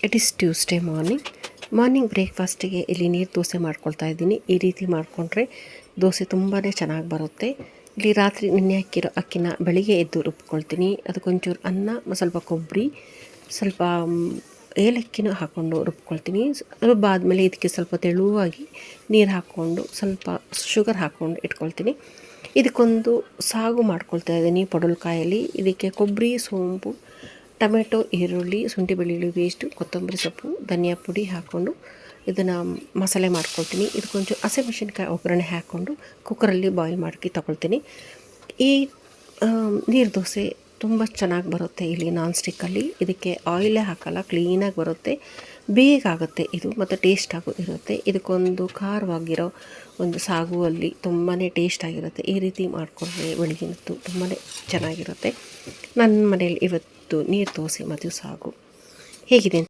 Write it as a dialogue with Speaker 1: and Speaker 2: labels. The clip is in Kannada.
Speaker 1: ಇಟ್ ಈಸ್ ಟ್ಯೂಸ್ಡೇ ಮಾರ್ನಿಂಗ್ ಬ್ರೇಕ್ಫಾಸ್ಟಿಗೆ ಇಲ್ಲಿ ನೀರು ದೋಸೆ ಮಾಡ್ಕೊಳ್ತಾ ಇದ್ದೀನಿ. ಈ ರೀತಿ ಮಾಡಿಕೊಂಡ್ರೆ ದೋಸೆ ತುಂಬಾ ಚೆನ್ನಾಗಿ ಬರುತ್ತೆ. ಇಲ್ಲಿ ರಾತ್ರಿ ನೆನೆ ಹಾಕಿರೋ ಅಕ್ಕಿನ ಬೆಳಿಗ್ಗೆ ಎದ್ದು ರುಬ್ಕೊಳ್ತೀನಿ. ಅದಕ್ಕೊಂಚೂರು ಅನ್ನ, ಸ್ವಲ್ಪ ಕೊಬ್ಬರಿ, ಸ್ವಲ್ಪ ಏಲಕ್ಕಿನೂ ಹಾಕ್ಕೊಂಡು ರುಬ್ಕೊಳ್ತೀನಿ. ರುಬ್ಬಾದಮೇಲೆ ಇದಕ್ಕೆ ಸ್ವಲ್ಪ ತೆಳುವಾಗಿ ನೀರು ಹಾಕ್ಕೊಂಡು ಸ್ವಲ್ಪ ಶುಗರ್ ಹಾಕ್ಕೊಂಡು ಇಟ್ಕೊಳ್ತೀನಿ. ಇದಕ್ಕೊಂದು ಸಾಗು ಮಾಡ್ಕೊಳ್ತಾ ಇದ್ದೀನಿ ಪಡವಲಕಾಯಲ್ಲಿ. ಇದಕ್ಕೆ ಕೊಬ್ಬರಿ, ಸೋಂಪು, ಟೊಮೆಟೊ, ಈರುಳ್ಳಿ, ಶುಂಠಿ ಬೆಳ್ಳುಳ್ಳಿ ಪೇಸ್ಟು, ಕೊತ್ತಂಬರಿ ಸೊಪ್ಪು, ಧನಿಯಾ ಪುಡಿ ಹಾಕ್ಕೊಂಡು ಇದನ್ನು ಮಸಾಲೆ ಮಾಡ್ಕೊಳ್ತೀನಿ. ಇದಕ್ಕೊಂಚೂರು ಹಸಿಮೆಣಸಿನ್ಕಾಯಿ ಒಗ್ಗರಣೆ ಹಾಕ್ಕೊಂಡು ಕುಕ್ಕರಲ್ಲಿ ಬಾಯ್ಲ್ ಮಾಡಿ ತಗೊಳ್ತೀನಿ. ಈ ನೀರು ದೋಸೆ ತುಂಬ ಚೆನ್ನಾಗಿ ಬರುತ್ತೆ ಇಲ್ಲಿ ನಾನ್ ಸ್ಟಿಕ್ಕಲ್ಲಿ. ಇದಕ್ಕೆ ಆಯಿಲೇ ಹಾಕಲ್ಲ, ಕ್ಲೀನಾಗಿ ಬರುತ್ತೆ, ಬೇಗ ಆಗುತ್ತೆ ಇದು, ಮತ್ತು ಟೇಸ್ಟಾಗೂ ಇರುತ್ತೆ. ಇದಕ್ಕೊಂದು ಖಾರವಾಗಿರೋ ಒಂದು ಸಾಗು ಅಲ್ಲಿ ತುಂಬಾ ಟೇಸ್ಟಾಗಿರುತ್ತೆ. ಈ ರೀತಿ ಮಾಡಿಕೊಂಡ್ರೆ ಬೆಳಗಿನದ್ದು ತುಂಬಾ ಚೆನ್ನಾಗಿರುತ್ತೆ. ನನ್ನ ಮನೇಲಿ ಇವತ್ತು ನೀರು ದೋಸೆ ಮತ್ತು ಸಾಗು ಹೇಗಿದೆ